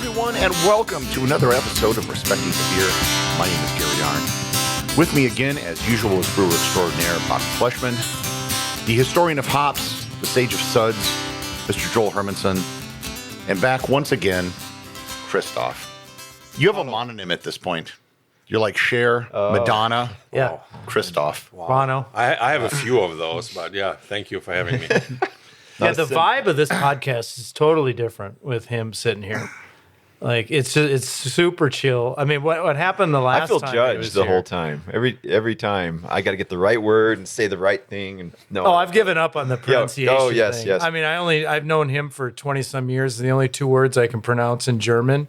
everyone, and welcome to another episode of Respecting the Beer. My name is Gary Arndt. With me again, as usual, is brewer extraordinaire Bobby Fleshman, the historian of hops, the sage of suds, Mr. Joel Hermansen, and back once again, Christoph. You have a mononym at this point. You're like Cher, Madonna, yeah, Christoph. Wow. Bono. I have a few of those, but yeah, thank you for having me. Yeah, the vibe of this podcast is totally different with him sitting here. Like it's super chill. I mean, what happened the last time? I feel judged the whole time. Every time I got to get the right word and say the right thing. And I've given up on the pronunciation. Oh yes, thing. yes. I mean, I've known him for 20 some years, and the only two words I can pronounce in German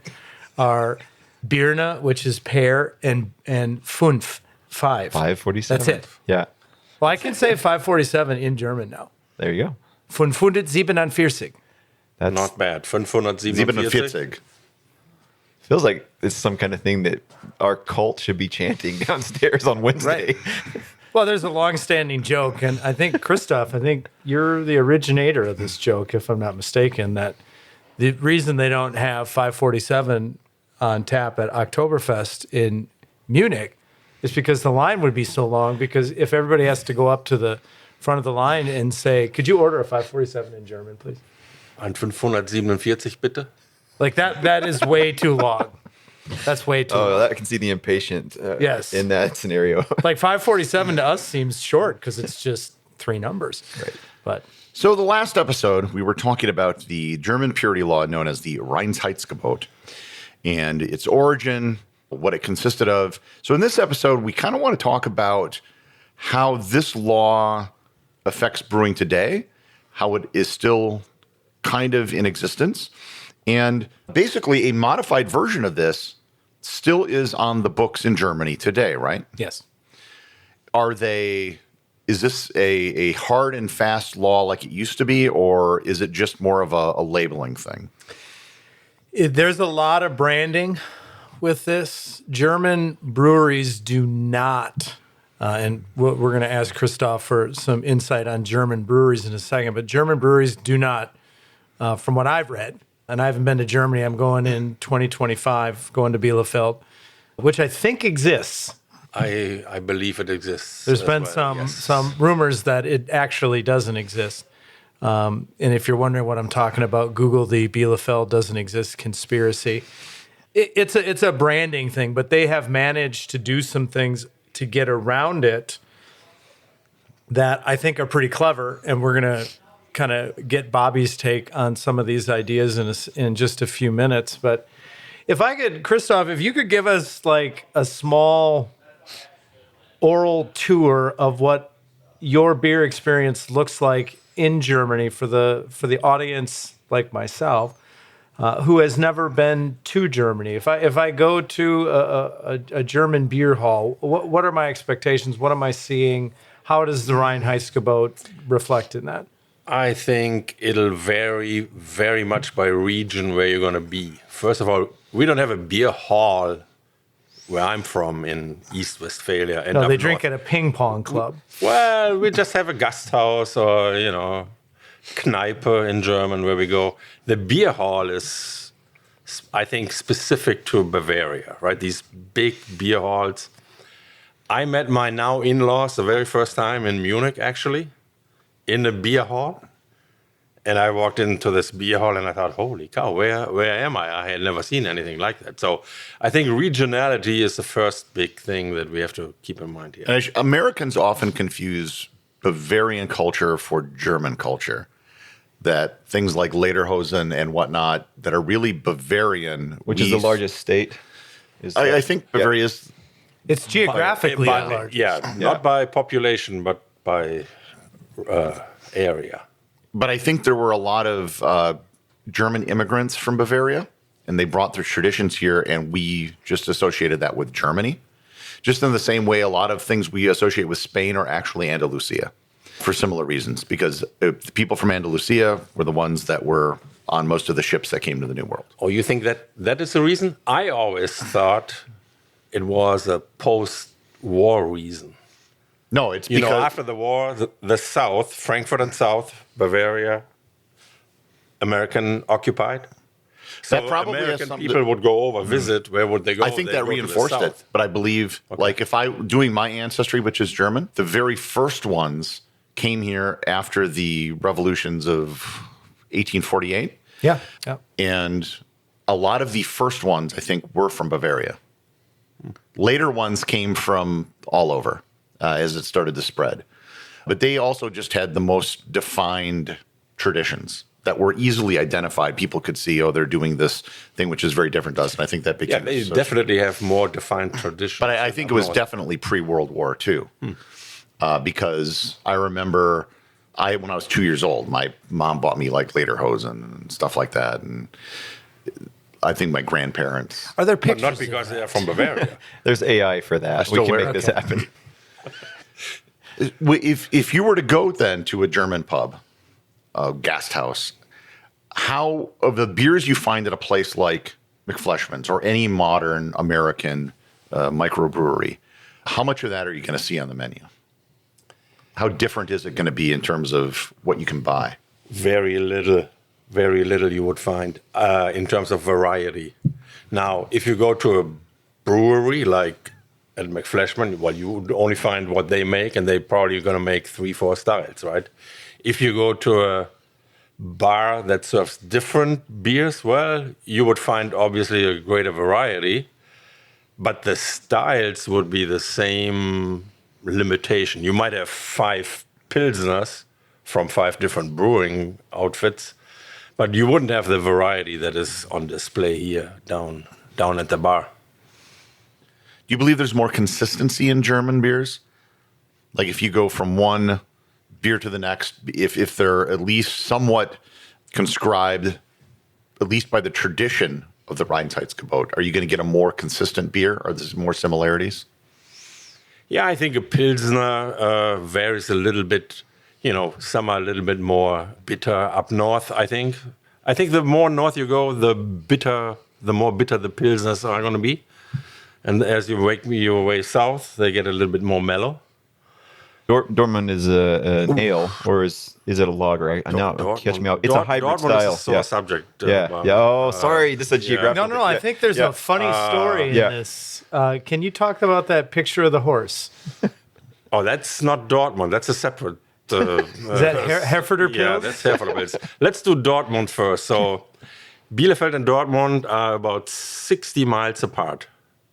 are Birne, which is pear, and fünf, 547. That's it. Yeah. Well, I can say 547 in German now. There you go. 547. That's Not bad. 547. 47. feels like it's some kind of thing that our cult should be chanting downstairs on Wednesday. Right. Well, there's a long-standing joke, and I think, Christoph, you're the originator of this joke, if I'm not mistaken, that the reason they don't have 547 on tap at Oktoberfest in Munich is because the line would be so long, because if everybody has to go up to the front of the line and say, could you order a 547 in German, please? Ein 547, bitte. Like that is way too long. That's way too long. Oh, I can see the impatient Yes. in that scenario. Like 547 to us seems short because it's just three numbers. Right. But So the last episode, we were talking about the German purity law known as the Reinheitsgebot and its origin, what it consisted of. So in this episode, we kind of want to talk about how this law affects brewing today, how it is still kind of in existence, and basically a modified version of this still is on the books in Germany today, right? yes. Is this a hard and fast law like it used to be, or is it just more of a labeling thing? There's a lot of branding with this. German breweries do not, and we're going to ask Christoph for some insight on German breweries in a second, but German breweries do not, from what I've read, and I haven't been to Germany. I'm going in 2025, going to Bielefeld, which I think exists. I believe it exists. There's as been well, some rumors that it actually doesn't exist. And if you're wondering what I'm talking about, Google the Bielefeld doesn't exist conspiracy. It's a branding thing, but they have managed to do some things to get around it that I think are pretty clever, and we're going to kind of get Bobby's take on some of these ideas in just a few minutes. But if I could, Christoph, if you could give us like a small oral tour of what your beer experience looks like in Germany for the audience like myself, who has never been to Germany. If I go to a German beer hall, what are my expectations? What am I seeing? How does the Reinheitsgebot reflect in that? I think it'll vary very much by region where you're going to be. First of all, we don't have a beer hall where I'm from in East Westphalia. And No, they up drink north. at a ping pong club. Well, we just have a Gasthaus or, Kneipe in German where we go. The beer hall is, I think, specific to Bavaria, right? These big beer halls. I met my now in-laws the very first time in Munich, actually, in the beer hall. And I walked into this beer hall and I thought, holy cow, where am I? I had never seen anything like that. So I think regionality is the first big thing that we have to keep in mind here. And Americans often confuse Bavarian culture for German culture. That things like Lederhosen and whatnot that are really Bavarian. Which is the largest state? I think Bavaria is. It's geographically By- large. Yeah, not by population, but by area. But I think there were a lot of German immigrants from Bavaria, and they brought their traditions here, and we just associated that with Germany. Just in the same way, a lot of things we associate with Spain are actually Andalusia for similar reasons, because the people from Andalusia were the ones that were on most of the ships that came to the New World. Oh, you think that is the reason? I always thought it was a post-war reason. No, it's You because know, after the war, the South, Frankfurt and South, Bavaria, American occupied. So That probably has American something people would go over, visit. Where would they go? I think They'd that go to the reinforced it, south. but I believe, like, if I doing my ancestry, which is German, the very first ones came here after the revolutions of 1848, Yeah. Yeah. and a lot of the first ones I think were from Bavaria. Later ones came from all over as it started to spread, but they also just had the most defined traditions that were easily identified. People could see, oh, they're doing this thing, which is very different to us. And I think that Yeah, became they definitely have more defined traditions. But I think it was definitely pre-World War II, because I remember when I was 2 years old, my mom bought me like lederhosen and stuff like that, and I think my grandparents. Are there But pictures? not because they are from Bavaria. There's AI for that. We still can wear make it. this happen. If you were to go then to a German pub, a guest house, how of the beers you find at a place like McFleshman's or any modern American microbrewery, how much of that are you going to see on the menu? How different is it going to be in terms of what you can buy? Very little you would find in terms of variety. Now, if you go to a brewery like at McFleshman, well, you would only find what they make, and they probably going to make 3-4 styles, right? If you go to a bar that serves different beers, well, you would find obviously a greater variety, but the styles would be the same limitation. You might have 5 Pilsners from 5 different brewing outfits, but you wouldn't have the variety that is on display here down at the bar. Do you believe there's more consistency in German beers? Like if you go from one beer to the next, if they're at least somewhat conscribed, at least by the tradition of the Reinheitsgebot, are you going to get a more consistent beer? Are there more similarities? Yeah, I think a Pilsner varies a little bit. You know, some are a little bit more bitter up north, I think. I think the more north you go, the more bitter the Pilsners are going to be. And as you make your way south, they get a little bit more mellow. Dortmund is an ale, or is it a lager? Now, catch me out. It's a hybrid Dortmund style. is a sore subject. Yeah. Oh, sorry. This is a geographical. No. I think there's a funny story in yeah. this. Can you talk about that picture of the horse? Oh, that's not Dortmund. That's a separate. Is that Herforder Pils? Yeah, that's Herforder Pils. Let's do Dortmund first. So, Bielefeld and Dortmund are about 60 miles apart.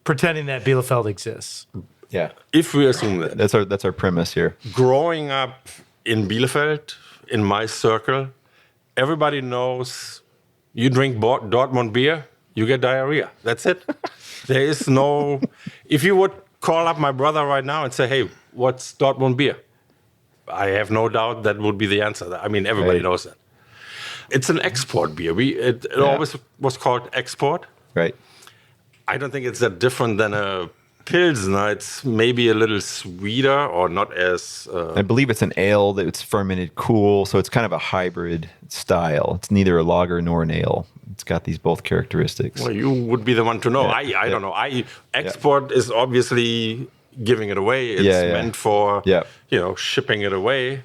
Pretending that Bielefeld exists. Yeah. If we assume that. That's our premise here. Growing up in Bielefeld, in my circle, everybody knows you drink Dortmund beer, you get diarrhea. That's it. There is no. If you would call up my brother right now and say, "Hey, what's Dortmund beer?" I have no doubt that would be the answer. I mean, everybody knows that. It's an export beer. It always was called export. Right. I don't think it's that different than a Pilsner. It's maybe a little sweeter or not as... I believe it's an ale that's fermented cool, so it's kind of a hybrid style. It's neither a lager nor an ale. It's got these both characteristics. Well, you would be the one to know. I don't know. Export is obviously giving it away. It's meant for shipping it away,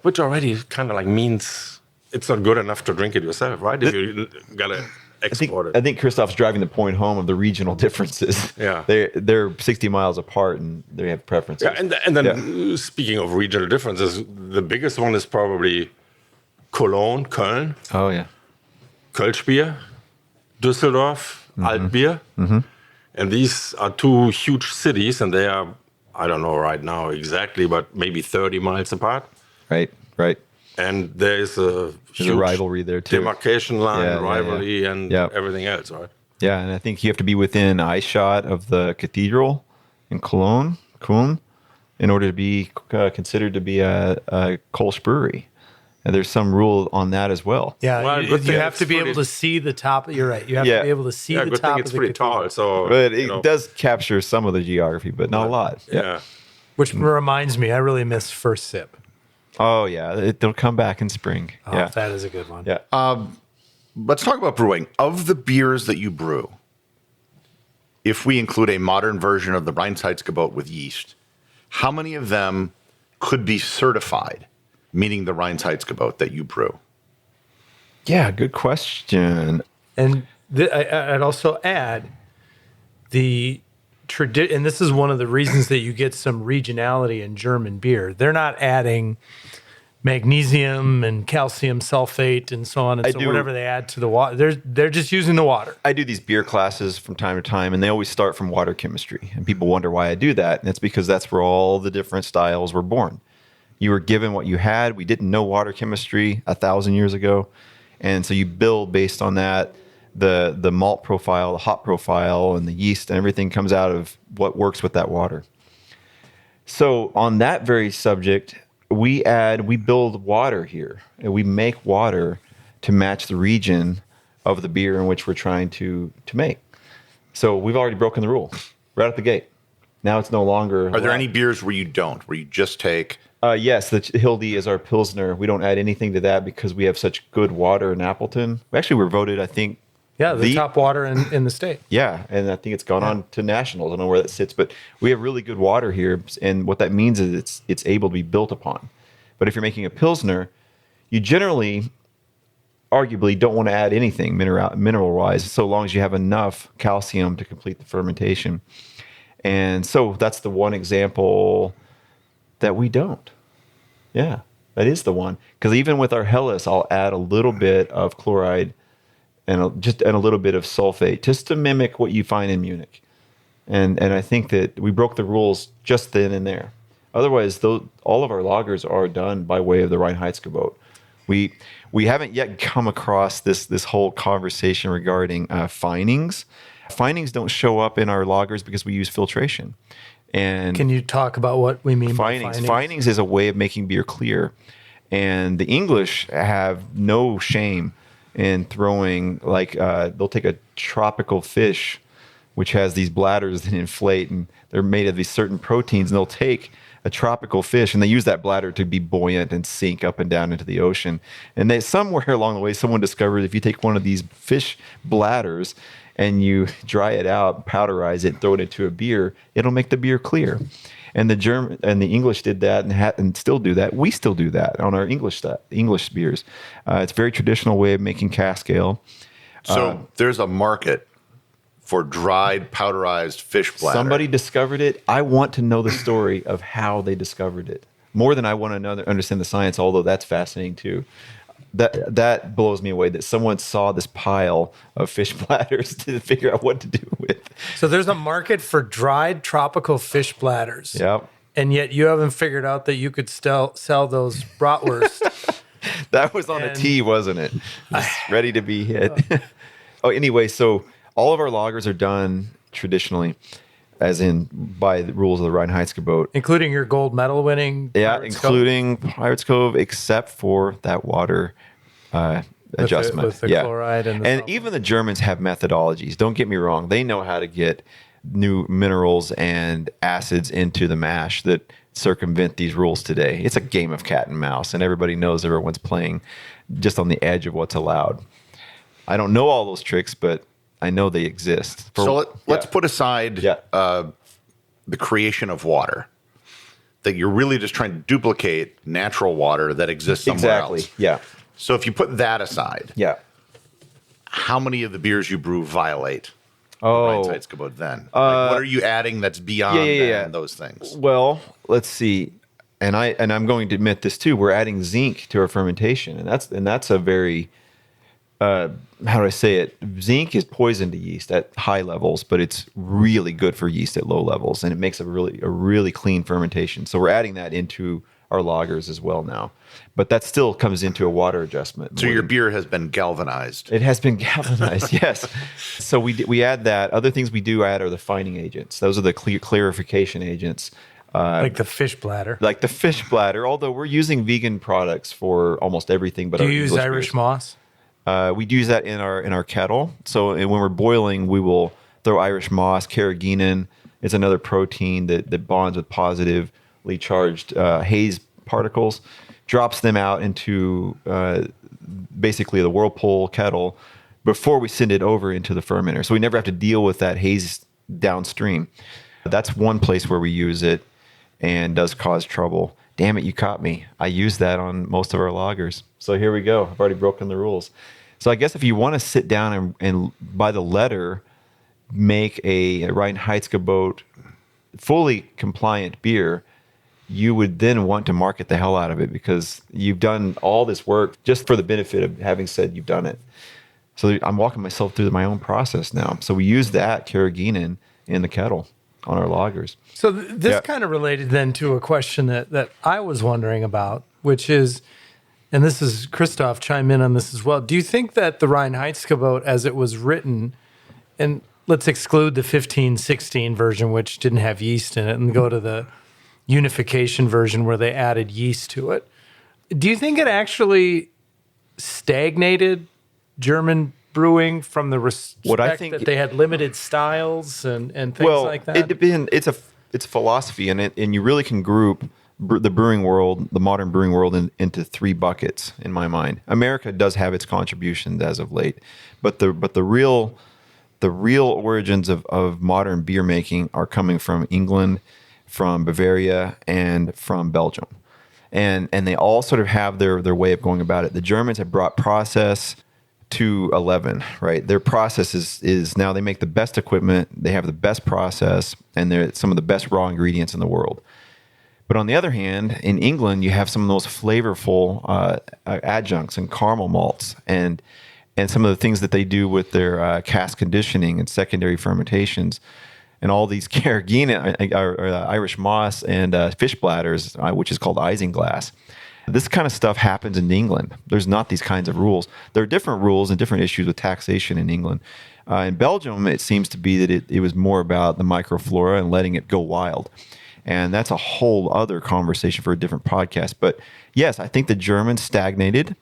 which already kind of like means it's not good enough to drink it yourself, right? If you gotta export it. I think Christoph's driving the point home of the regional differences. Yeah. They're 60 miles apart and they have preferences. Yeah, and then speaking of regional differences, the biggest one is probably Köln. Oh, yeah. Kölschbier, Düsseldorf, Altbier. Mm-hmm. And these are 2 huge cities, and they are, I don't know right now exactly, but maybe 30 miles apart. Right. And there's a huge rivalry there, too. Demarcation line, rivalry, and Yeah. everything else, right? Yeah, and I think you have to be within eye shot of the cathedral in Cologne, in order to be considered to be a Kolsch brewery. And there's some rule on that as well. Yeah, Well, you good thing have to it's be pretty- able to see the top. You're right. You have to be able to see Yeah, the good top thing of it's the pretty cathedral. tall. So, But it does capture some of the geography, but not a lot. Yeah. Which reminds me, I really miss First Sip. Oh, yeah. It'll come back in spring. Oh, Yeah. that is a good one. Yeah. Let's talk about brewing. Of the beers that you brew, if we include a modern version of the Reinheitsgebot with yeast, how many of them could be certified, meaning the Reinheitsgebot that you brew? Yeah, good question. And I'd also add and this is one of the reasons that you get some regionality in German beer. They're not adding magnesium and calcium sulfate and so on and whatever they add to the water. They're just using the water. I do these beer classes from time to time, and they always start from water chemistry. And people wonder why I do that. And it's because that's where all the different styles were born. You were given what you had. We didn't know water chemistry 1,000 years ago. And so you build based on that. The malt profile, the hop profile, and the yeast and everything comes out of what works with that water. So on that very subject, we build water here, and we make water to match the region of the beer in which we're trying to make. So we've already broken the rule right out the gate. Now it's no longer. Are there any beers where you don't, where you just take? Yes, the Hildy is our Pilsner. We don't add anything to that because we have such good water in Appleton. Actually, we're voted, I think. Yeah, the top water in the state. Yeah, and I think it's gone on to nationals. I don't know where that sits, but we have really good water here, and what that means is it's able to be built upon. But if you're making a Pilsner, you generally, arguably, don't want to add anything mineral-wise, so long as you have enough calcium to complete the fermentation. And so that's the one example that we don't. Yeah, that is the one. Because even with our Helles, I'll add a little bit of chloride and a little bit of sulfate, just to mimic what you find in Munich. And I think that we broke the rules just then and there. Otherwise, all of our lagers are done by way of the Reinheitsgebot. We haven't yet come across this whole conversation regarding finings. Finings don't show up in our lagers because we use filtration. And can you talk about what we mean by finings? Finings is a way of making beer clear. And the English have no shame in throwing, they'll take a tropical fish, which has these bladders that inflate, and they're made of these certain proteins, and they'll take a tropical fish, and they use that bladder to be buoyant and sink up and down into the ocean. And somewhere along the way, someone discovered if you take one of these fish bladders and you dry it out, powderize it, throw it into a beer, it'll make the beer clear. And the English did that and still do that. We still do that on our English beers. It's a very traditional way of making cask ale. So there's a market for dried, powderized fish bladder. Somebody discovered it. I want to know the story of how they discovered it. More than I want to understand the science, although that's fascinating too. That blows me away that someone saw this pile of fish bladders to figure out what to do with. So there's a market for dried tropical fish bladders. Yep. And yet you haven't figured out that you could sell those bratwurst. That was on a tee, wasn't it? Just ready to be hit. Anyway, so all of our lagers are done traditionally, as in by the rules of the Reinheitsgebot. Including your gold medal winning. Yeah, including Pirates Cove, except for that water adjustment. With the chloride and even the Germans have methodologies. Don't get me wrong. They know how to get new minerals and acids into the mash that circumvent these rules today. It's a game of cat and mouse, and everybody knows everyone's playing just on the edge of what's allowed. I don't know all those tricks, but I know they exist. Let's put aside the creation of water. That you're really just trying to duplicate natural water that exists somewhere else. Yeah. So if you put that aside, how many of the beers you brew violate the Reinheitsgebot then? What are you adding that's beyond those things? Well, let's see. And I'm going to admit this too. We're adding zinc to our fermentation, and that's a very how do I say it? Zinc is poison to yeast at high levels, but it's really good for yeast at low levels, and it makes a really clean fermentation. So we're adding that into our lagers as well now. But that still comes into a water adjustment. So your beer has been galvanized. It has been galvanized, yes. So we add that. Other things we do add are the fining agents. Those are the clarification agents. Like the fish bladder. Like the fish bladder, although we're using vegan products for almost everything. But do you use Irish moss? We use that in our kettle. So when we're boiling, we will throw Irish moss, carrageenan. It's another protein that bonds with positively charged haze particles, drops them out into basically the whirlpool kettle before we send it over into the fermenter. So we never have to deal with that haze downstream. That's one place where we use it and does cause trouble. Damn it, you caught me. I use that on most of our lagers. So here we go. I've already broken the rules. So I guess if you want to sit down and by the letter make a Reinheitsgebot fully compliant beer, you would then want to market the hell out of it because you've done all this work just for the benefit of having said you've done it. So I'm walking myself through my own process now. So we use that carrageenan in the kettle on our lagers. So this kind of related then to a question that I was wondering about, which is, and this is Christoph, chime in on this as well. Do you think that the Reinheitsgebot as it was written, and let's exclude the 1516 version, which didn't have yeast in it, and go to the unification version where they added yeast to it. Do you think it actually stagnated German brewing from the respect that they had limited styles and things like that? It depends. It's a philosophy, and you really can group the brewing world, the modern brewing world, into three buckets in my mind. America does have its contributions as of late, but the real origins of modern beer making are coming from England, from Bavaria, and from Belgium. And they all sort of have their way of going about it. The Germans have brought process to 11, right? Their process is now they make the best equipment, they have the best process, and they're some of the best raw ingredients in the world. But on the other hand, in England, you have some of those flavorful adjuncts and caramel malts and some of the things that they do with their cask conditioning and secondary fermentations. And all these carrageenan, Irish moss, and fish bladders, which is called isinglass. This kind of stuff happens in England. There's not these kinds of rules. There are different rules and different issues with taxation in England. In Belgium, it seems to be that it was more about the microflora and letting it go wild. And that's a whole other conversation for a different podcast. But yes, I think the Germans stagnated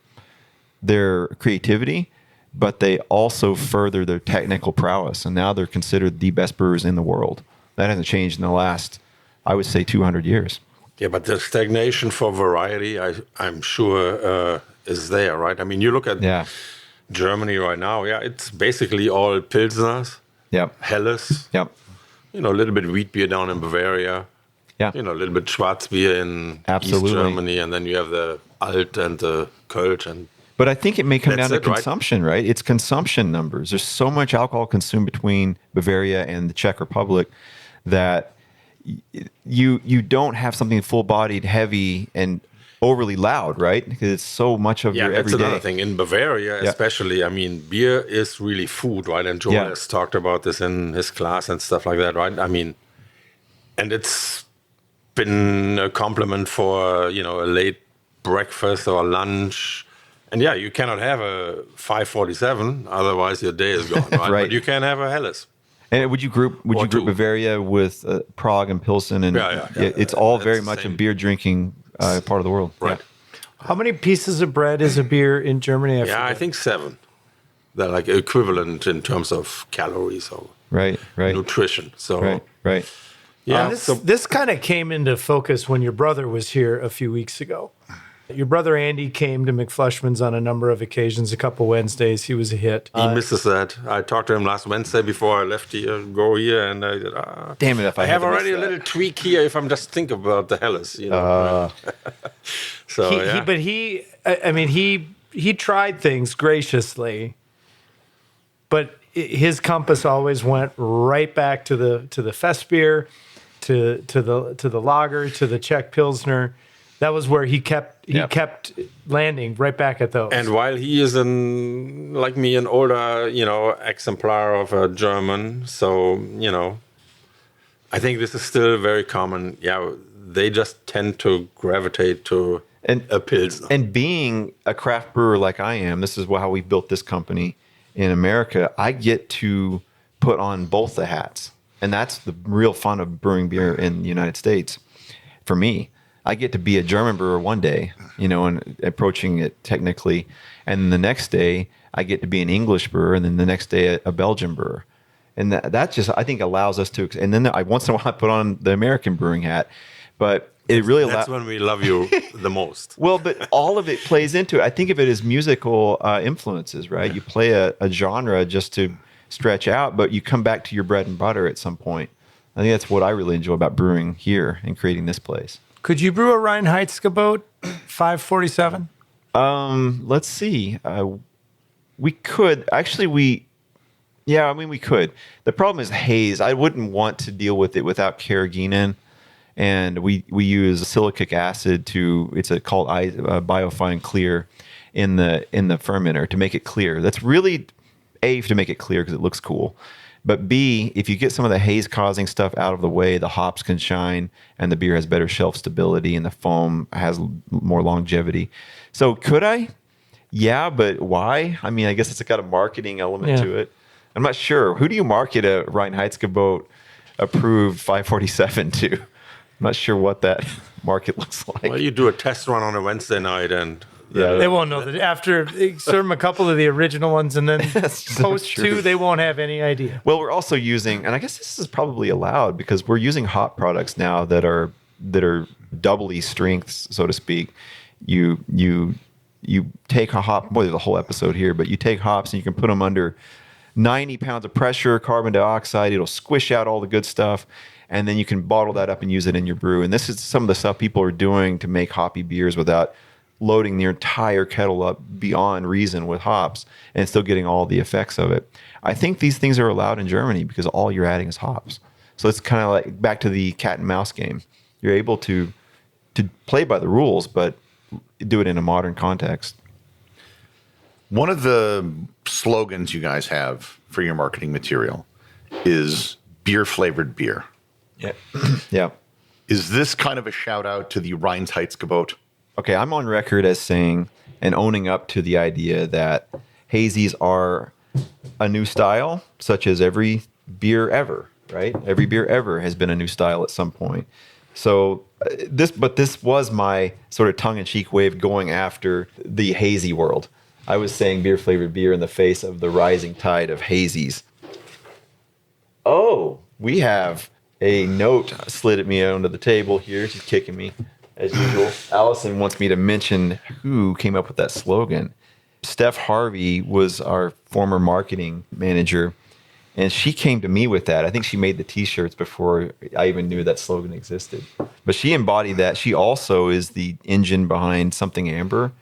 their creativity, but they also further their technical prowess, and now they're considered the best brewers in the world. That hasn't changed in the last, I would say, 200 years. Yeah, but the stagnation for variety, I'm sure, is there, right? I mean, you look at Germany right now, it's basically all Pilsners, Helles, a little bit wheat beer down in Bavaria, a little bit Schwarzbier in East Germany, and then you have the Alt and the Kölsch. But I think it may come down to consumption, right? It's consumption numbers. There's so much alcohol consumed between Bavaria and the Czech Republic that you don't have something full-bodied, heavy, and overly loud, right? Because it's so much of your everyday. Yeah, that's another thing. In Bavaria, especially, I mean, beer is really food, right? And Joel has talked about this in his class and stuff like that, right? I mean, and it's been a compliment for, a late breakfast or lunch. And you cannot have a 547, otherwise your day is gone, right? But you can have a Helles. And would you group Bavaria with Prague and Pilsen? And it's all very much a beer drinking part of the world. Right. How many pieces of bread is a beer in Germany? I think 7. They're like equivalent in terms of calories or nutrition. So right. Yeah. This kind of came into focus when your brother was here a few weeks ago. Your brother Andy came to McFleshman's on a number of occasions, a couple Wednesdays. He was a hit. He misses that. I talked to him last Wednesday before I left here, go here, and I said, damn it, if I have already a little tweak here if I'm just think about the Helles, So, he tried things graciously, but his compass always went right back to the Fest beer, to the lager, to the Czech Pilsner. That was where he kept landing right back at those. And while he is like me, an older, exemplar of a German, so, I think this is still very common. Yeah, they just tend to gravitate to a Pilsner. And being a craft brewer like I am, this is how we built this company in America. I get to put on both the hats. And that's the real fun of brewing beer in the United States for me. I get to be a German brewer one day, and approaching it technically. And the next day, I get to be an English brewer. And then the next day, a Belgian brewer. And that just, I think, allows us to. And then once in a while, I put on the American brewing hat. But it really allows. That's when we love you the most. Well, but all of it plays into it. I think of it as musical influences, right? You play a genre just to stretch out, but you come back to your bread and butter at some point. I think that's what I really enjoy about brewing here and creating this place. Could you brew a Reinheitsgebot 547? Let's see. We could actually. Yeah, I mean, we could. The problem is haze. I wouldn't want to deal with it without carrageenan, and we use silicic acid called biofine clear in the fermenter to make it clear. That's really A, to make it clear because it looks cool, but B, if you get some of the haze causing stuff out of the way, the hops can shine, and the beer has better shelf stability, and the foam has more longevity. So could I? Yeah, but why? I mean, I guess it's got a marketing element to it. I'm not sure. Who do you market a Reinheitsgebot approved 547 to? I'm not sure what that market looks like. Well, you do a test run on a Wednesday night, and they won't know that after serve them a couple of the original ones and then post two, they won't have any idea. Well, we're also using, and I guess this is probably allowed because we're using hop products now that are doubly strengths, so to speak. You take a hop. Boy, there's a whole episode here, but you take hops and you can put them under 90 pounds of pressure, carbon dioxide. It'll squish out all the good stuff, and then you can bottle that up and use it in your brew. And this is some of the stuff people are doing to make hoppy beers without loading their entire kettle up beyond reason with hops and still getting all the effects of it. I think these things are allowed in Germany because all you're adding is hops. So it's kind of like back to the cat and mouse game. You're able to play by the rules, but do it in a modern context. One of the slogans you guys have for your marketing material is beer-flavored beer. Yeah. Yeah. Is this kind of a shout-out to the Reinheitsgebot? Okay, I'm on record as saying and owning up to the idea that hazies are a new style, such as every beer ever, right? Every beer ever has been a new style at some point. So this was my sort of tongue-in-cheek way of going after the hazy world. I was saying beer-flavored beer in the face of the rising tide of hazies. Oh, we have a note slid at me under the table here. She's kicking me, as usual. Allison wants me to mention who came up with that slogan. Steph Harvey was our former marketing manager, and she came to me with that. I think she made the T-shirts before I even knew that slogan existed. But she embodied that. She also is the engine behind Something Amber,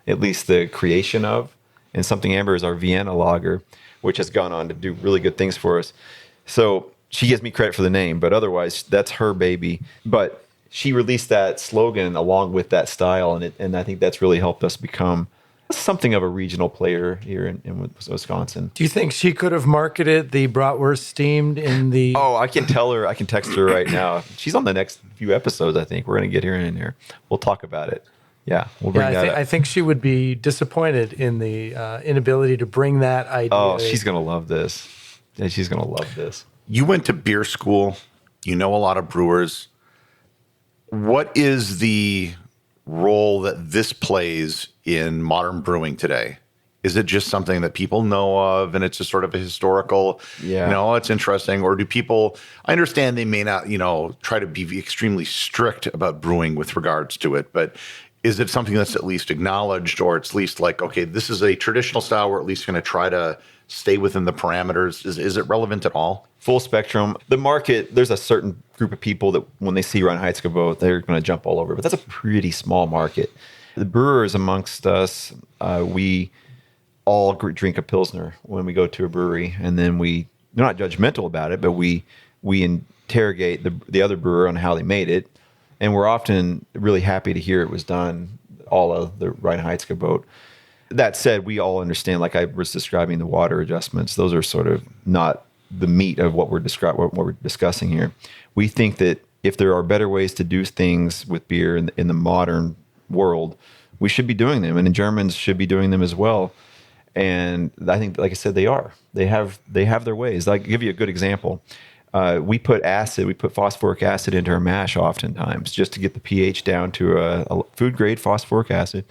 at least the creation of. And Something Amber is our Vienna lager, which has gone on to do really good things for us. So she gives me credit for the name, but otherwise that's her baby. But she released that slogan along with that style, and I think that's really helped us become something of a regional player here in Wisconsin. Do you think she could have marketed the bratwurst steamed in the... Oh, I can tell her. I can text her right now. She's on the next few episodes, I think. We're going to get her in there. We'll talk about it. Yeah, we'll bring that up. I think she would be disappointed in the inability to bring that idea. Oh, she's going to love this. Yeah, she's going to love this. You went to beer school. You know a lot of brewers. What is the role that this plays in modern brewing today? Is it just something that people know of and it's just sort of a historical, it's interesting? Or do people, I understand they may not, try to be extremely strict about brewing with regards to it, but is it something that's at least acknowledged, or it's at least like, okay, this is a traditional style, we're at least going to try to stay within the parameters? Is it relevant at all? Full spectrum. The market, there's a certain group of people that when they see Reinheitsgebot, they're going to jump all over. But that's a pretty small market. The brewers amongst us, we all drink a Pilsner when we go to a brewery. And then they're not judgmental about it, but we interrogate the other brewer on how they made it. And we're often really happy to hear it was done, all of the Reinheitsgebot. That said, we all understand, like I was describing the water adjustments, those are sort of not the meat of what we're discussing here. We think that if there are better ways to do things with beer in the modern world, we should be doing them, and the Germans should be doing them as well. And I think, like I said, they are. They have their ways. I'll give you a good example. We put phosphoric acid into our mash oftentimes just to get the pH down to a food grade phosphoric acid,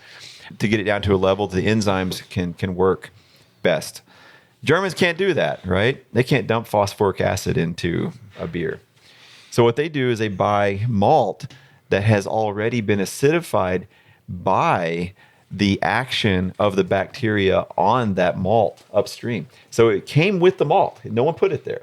to get it down to a level that the enzymes can work best. Germans can't do that, right? They can't dump phosphoric acid into a beer. So what they do is they buy malt that has already been acidified by the action of the bacteria on that malt upstream. So it came with the malt. No one put it there.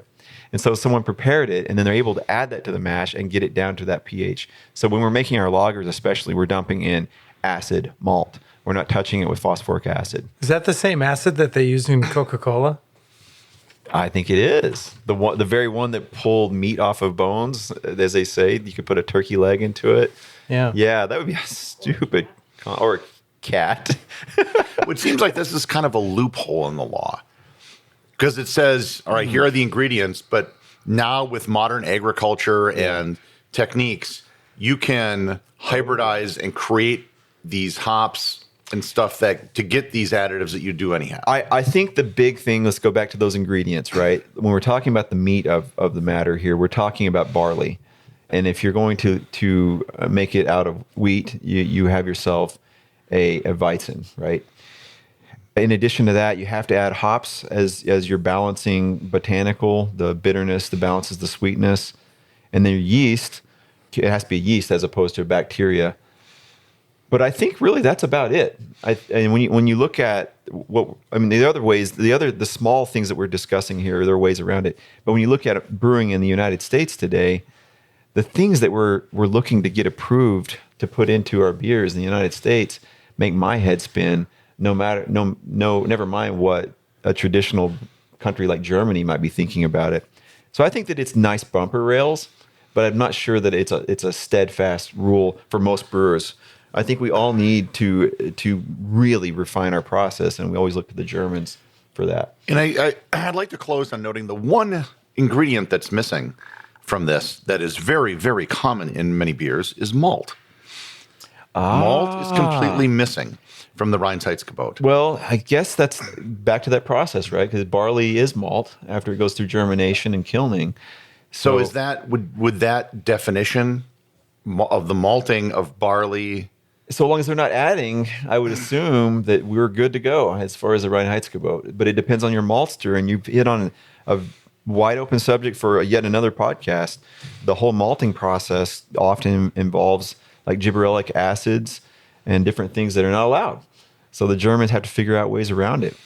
And so someone prepared it, and then they're able to add that to the mash and get it down to that pH. So when we're making our lagers especially, we're dumping in acid malt. We're not touching it with phosphoric acid. Is that the same acid that they use in Coca-Cola? I think it is. The very one that pulled meat off of bones, as they say. You could put a turkey leg into it. Yeah. Yeah, that would be a stupid... or a cat. It seems like this is kind of a loophole in the law. Because it says, all right, here are the ingredients, but now with modern agriculture and techniques, you can hybridize and create these hops and stuff to get these additives that you do anyhow. I think the big thing, let's go back to those ingredients, right? When we're talking about the meat of the matter here, we're talking about barley. And if you're going to make it out of wheat, you have yourself a Weizen, right? In addition to that, you have to add hops as you're balancing botanical, the bitterness, the balances, the sweetness. And then yeast, it has to be yeast as opposed to a bacteria. But I think really that's about it. And when you look at the other ways, the small things that we're discussing here, there are ways around it. But when you look at brewing in the United States today, the things that we're looking to get approved to put into our beers in the United States make my head spin. Never mind what a traditional country like Germany might be thinking about it. So I think that it's nice bumper rails, but I'm not sure that it's a steadfast rule for most brewers. I think we all need to really refine our process, and we always look to the Germans for that. And I'd like to close on noting the one ingredient that's missing from this that is very, very common in many beers is malt. Malt is completely missing from the Reinheitsgebot. Well, I guess that's back to that process, right? Because barley is malt after it goes through germination and kilning. So is that would that definition of the malting of barley? So long as they're not adding, I would assume that we're good to go as far as the Reinheitsgebot. But it depends on your maltster, and you've hit on a wide open subject for yet another podcast. The whole malting process often involves like gibberellic acids and different things that are not allowed. So the Germans have to figure out ways around it.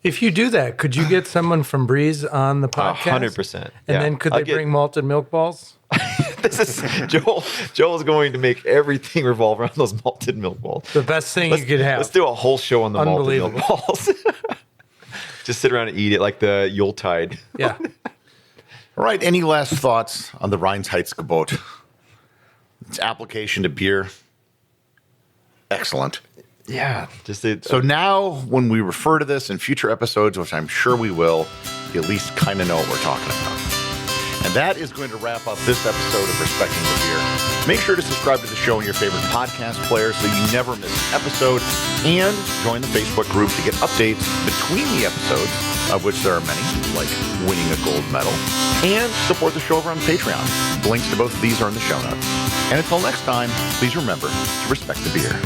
If you do that, could you get someone from Breeze on the podcast? 100%. And then could they bring malted milk balls? This is Joel's going to make everything revolve around those malted milk balls. The best thing you could have. Let's do a whole show on the malted milk balls. Just sit around and eat it like the Yuletide. Yeah. All right. Any last thoughts on the Reinheitsgebot? Its application to beer? Excellent. Yeah. So now when we refer to this in future episodes, which I'm sure we will, you at least kind of know what we're talking about. And that is going to wrap up this episode of Respecting the Beer. Make sure to subscribe to the show in your favorite podcast player so you never miss an episode, and join the Facebook group to get updates between the episodes, of which there are many, like winning a gold medal, and support the show over on Patreon. The links to both of these are in the show notes. And until next time, please remember to respect the beer.